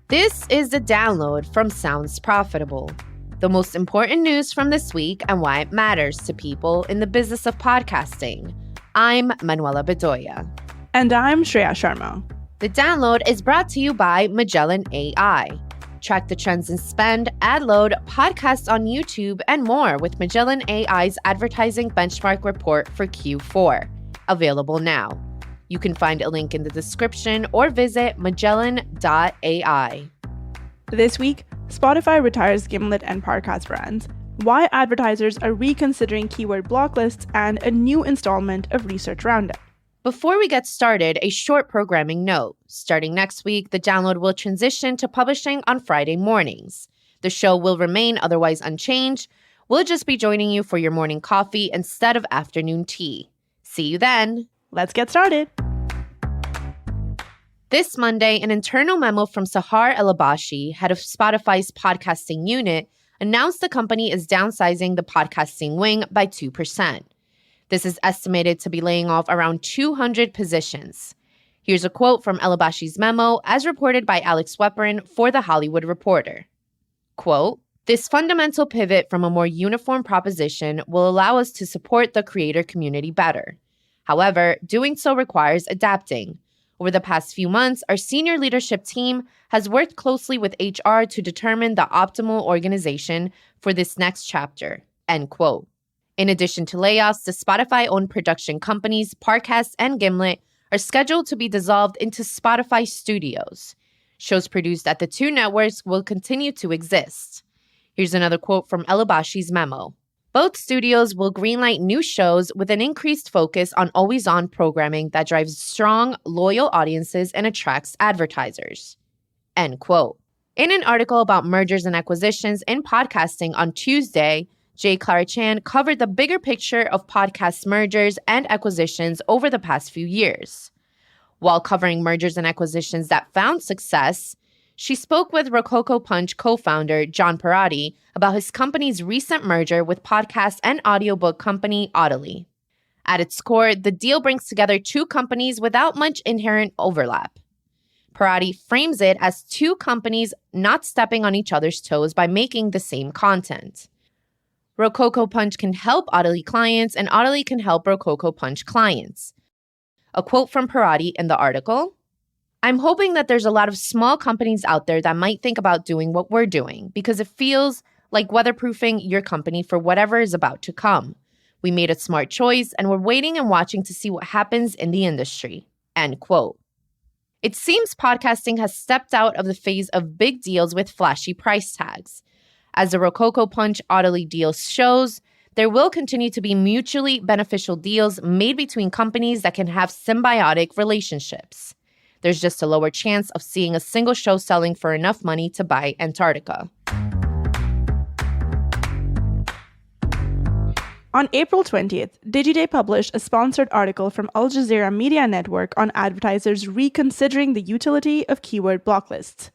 This is the download from Sounds Profitable, the most important news from this week and why it matters to people in the business of podcasting. I'm Manuela Bedoya. And I'm Shreya Sharma. The download is brought to you by Magellan AI. Track the trends in spend, ad load, podcasts on YouTube, and more with Magellan AI's advertising benchmark report for Q4. Available now. You can find a link in the description or visit magellan.ai. This week, Spotify retires Gimlet and Parcast brands, why advertisers are reconsidering keyword blocklists, and a new installment of Research Roundup. Before we get started, a short programming note. Starting next week, the download will transition to publishing on Friday mornings. The show will remain otherwise unchanged. We'll just be joining you for your morning coffee instead of afternoon tea. See you then. Let's get started. This Monday, an internal memo from Sahar El-Abashi, head of Spotify's podcasting unit, announced the company is downsizing the podcasting wing by 2%. This is estimated to be laying off around 200 positions. Here's a quote from El-Abashi's memo, as reported by Alex Weprin for The Hollywood Reporter. Quote, "This fundamental pivot from a more uniform proposition will allow us to support the creator community better. However, doing so requires adapting. Over the past few months, our senior leadership team has worked closely with HR to determine the optimal organization for this next chapter." End quote. In addition to layoffs, the Spotify-owned production companies Parcast and Gimlet are scheduled to be dissolved into Spotify Studios. Shows produced at the two networks will continue to exist. Here's another quote from El-Abashi's memo. "Both studios will greenlight new shows with an increased focus on always-on programming that drives strong, loyal audiences and attracts advertisers." End quote. In an article about mergers and acquisitions in podcasting on Tuesday, Jay Clarichan covered the bigger picture of podcast mergers and acquisitions over the past few years. While covering mergers and acquisitions that found success, she spoke with Rococo Punch co-founder John Perotti about his company's recent merger with podcast and audiobook company Audely. At its core, the deal brings together two companies without much inherent overlap. Perotti frames it as two companies not stepping on each other's toes by making the same content. Rococo Punch can help Audely clients, and Audely can help Rococo Punch clients. A quote from Perotti in the article, "I'm hoping that there's a lot of small companies out there that might think about doing what we're doing because it feels like weatherproofing your company for whatever is about to come. We made a smart choice and we're waiting and watching to see what happens in the industry." End quote. It seems podcasting has stepped out of the phase of big deals with flashy price tags. As the Rococo Punch Audely deal shows, there will continue to be mutually beneficial deals made between companies that can have symbiotic relationships. There's just a lower chance of seeing a single show selling for enough money to buy Antarctica. On April 20th, Digiday published a sponsored article from Al Jazeera Media Network on advertisers reconsidering the utility of keyword blocklists.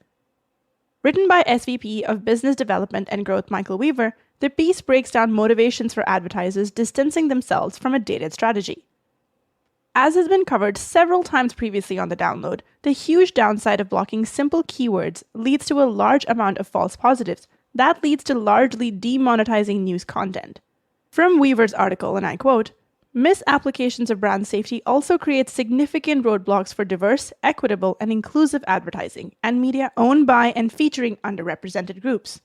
Written by SVP of Business Development and Growth Michael Weaver, the piece breaks down motivations for advertisers distancing themselves from a dated strategy. As has been covered several times previously on the download, the huge downside of blocking simple keywords leads to a large amount of false positives. That leads to largely demonetizing news content. From Weaver's article, and I quote, "Misapplications of brand safety also create significant roadblocks for diverse, equitable, and inclusive advertising and media owned by and featuring underrepresented groups.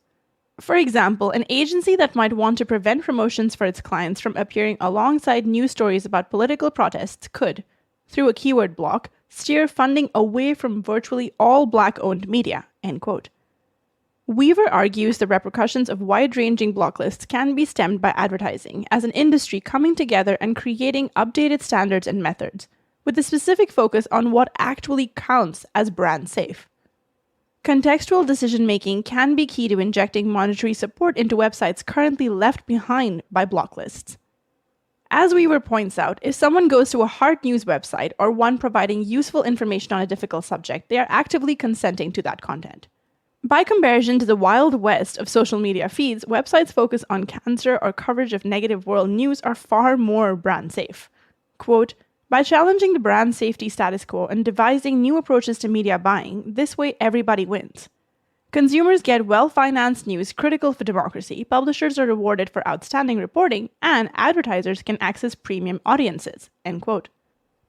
For example, an agency that might want to prevent promotions for its clients from appearing alongside news stories about political protests could, through a keyword block, steer funding away from virtually all Black-owned media." End quote. Weaver argues the repercussions of wide-ranging blocklists can be stemmed by advertising as an industry coming together and creating updated standards and methods, with a specific focus on what actually counts as brand safe. Contextual decision-making can be key to injecting monetary support into websites currently left behind by blocklists. As Weaver points out, if someone goes to a hard news website or one providing useful information on a difficult subject, they are actively consenting to that content. By comparison to the Wild West of social media feeds, websites focused on cancer or coverage of negative world news are far more brand safe. Quote, "By challenging the brand safety status quo and devising new approaches to media buying, this way everybody wins. Consumers get well-financed news critical for democracy, publishers are rewarded for outstanding reporting, and advertisers can access premium audiences, end quote.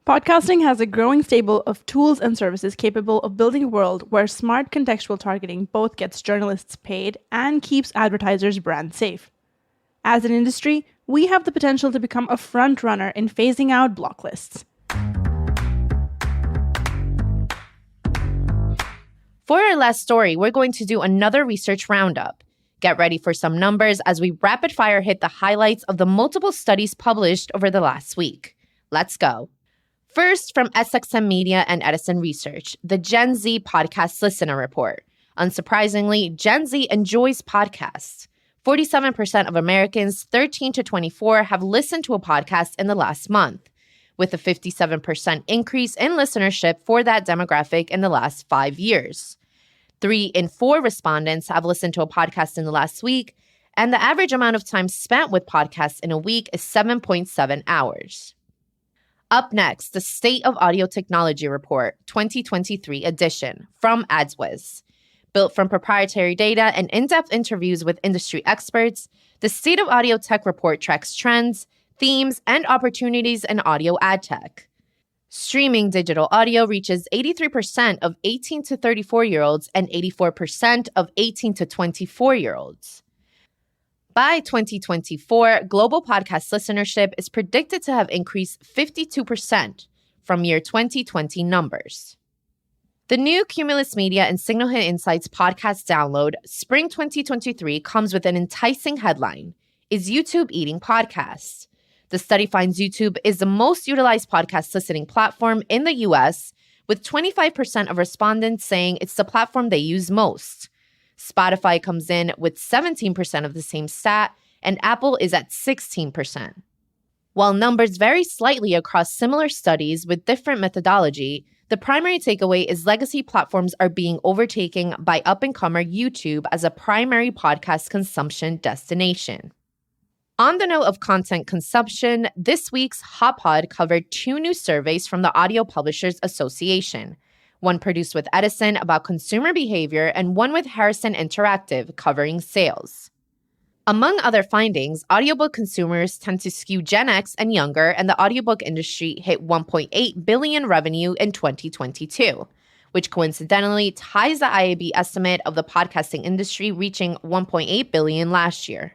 Podcasting has a growing stable of tools and services capable of building a world where smart contextual targeting both gets journalists paid and keeps advertisers' brands safe. As an industry, we have the potential to become a front runner in phasing out blocklists. For our last story, we're going to do another research roundup. Get ready for some numbers as we rapid fire hit the highlights of the multiple studies published over the last week. Let's go. First, from SXM Media and Edison Research, the Gen Z Podcast Listener Report. Unsurprisingly, Gen Z enjoys podcasts. 47% of Americans 13 to 24 have listened to a podcast in the last month, with a 57% increase in listenership for that demographic in the last 5 years. 3 in 4 respondents have listened to a podcast in the last week, and the average amount of time spent with podcasts in a week is 7.7 hours. Up next, the State of Audio Technology Report, 2023 edition, from AdsWiz. Built from proprietary data and in-depth interviews with industry experts, the State of Audio Tech Report tracks trends, themes, and opportunities in audio ad tech. Streaming digital audio reaches 83% of 18 to 34-year-olds and 84% of 18 to 24-year-olds. By 2024, global podcast listenership is predicted to have increased 52% from year 2020 numbers. The new Cumulus Media and Signal Hit Insights podcast download, Spring 2023, comes with an enticing headline: Is YouTube eating podcasts? The study finds YouTube is the most utilized podcast listening platform in the US, with 25% of respondents saying it's the platform they use most. Spotify comes in with 17% of the same stat, and Apple is at 16%. While numbers vary slightly across similar studies with different methodology, the primary takeaway is legacy platforms are being overtaken by up-and-comer YouTube as a primary podcast consumption destination. On the note of content consumption, this week's Hot Pod covered 2 new surveys from the Audio Publishers Association, one produced with Edison about consumer behavior and one with Harrison Interactive covering sales. Among other findings, audiobook consumers tend to skew Gen X and younger, and the audiobook industry hit $1.8 billion revenue in 2022, which coincidentally ties the IAB estimate of the podcasting industry reaching $1.8 billion last year.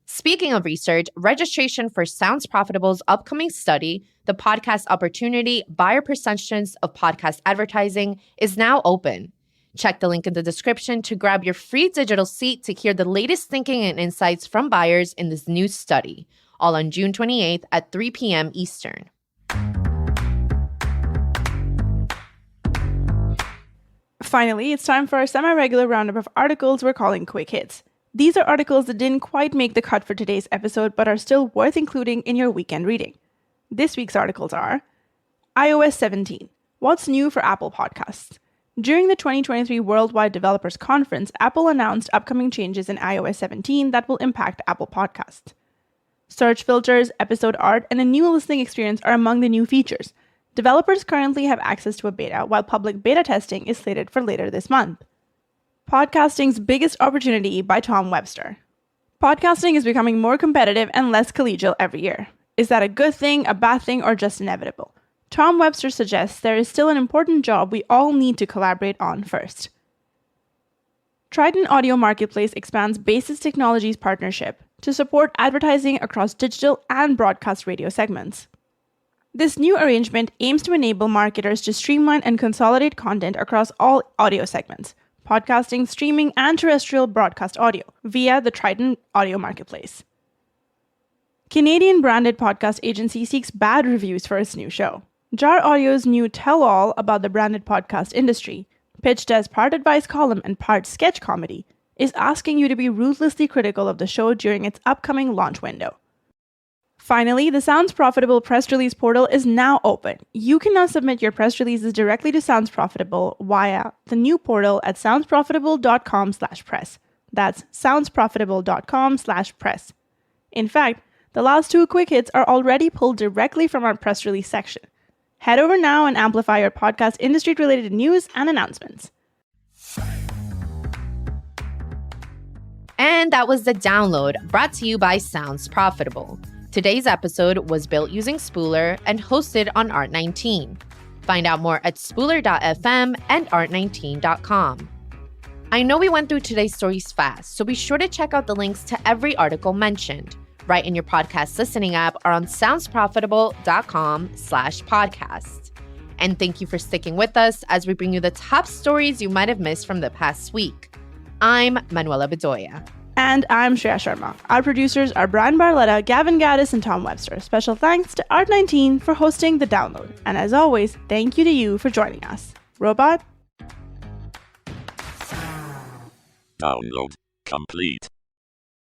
Speaking of research, registration for Sounds Profitable's upcoming study, The Podcast Opportunity, Buyer Perceptions of Podcast Advertising, is now open. Check the link in the description to grab your free digital seat to hear the latest thinking and insights from buyers in this new study, all on June 28th at 3 p.m. Eastern. Finally, it's time for our semi-regular roundup of articles we're calling Quick Hits. These are articles that didn't quite make the cut for today's episode but are still worth including in your weekend reading. This week's articles are iOS 17. What's new for Apple Podcasts? During the 2023 Worldwide Developers Conference, Apple announced upcoming changes in iOS 17 that will impact Apple Podcasts. Search filters, episode art, and a new listening experience are among the new features. Developers currently have access to a beta, while public beta testing is slated for later this month. Podcasting's Biggest Opportunity by Tom Webster. Podcasting is becoming more competitive and less collegial every year. Is that a good thing, a bad thing, or just inevitable? Tom Webster suggests there is still an important job we all need to collaborate on first. Trident Audio Marketplace expands Basis Technologies' partnership to support advertising across digital and broadcast radio segments. This new arrangement aims to enable marketers to streamline and consolidate content across all audio segments, podcasting, streaming, and terrestrial broadcast audio via the Trident Audio Marketplace. Canadian branded podcast agency seeks bad reviews for its new show. Jar Audio's new tell-all about the branded podcast industry, pitched as part advice column and part sketch comedy, is asking you to be ruthlessly critical of the show during its upcoming launch window. Finally, the Sounds Profitable press release portal is now open. You can now submit your press releases directly to Sounds Profitable via the new portal at soundsprofitable.com/press. That's soundsprofitable.com/press. In fact, the last 2 quick hits are already pulled directly from our press release section. Head over now and amplify your podcast industry-related news and announcements. And that was The Download, brought to you by Sounds Profitable. Today's episode was built using Spooler and hosted on Art19. Find out more at spooler.fm and art19.com. I know we went through today's stories fast, so be sure to check out the links to every article mentioned right in your podcast listening app or on soundsprofitable.com/podcast. And thank you for sticking with us as we bring you the top stories you might have missed from the past week. I'm Manuela Bedoya. And I'm Shreya Sharma. Our producers are Brian Barletta, Gavin Gaddis, and Tom Webster. Special thanks to Art19 for hosting The Download. And as always, thank you to you for joining us. Robot? Download complete.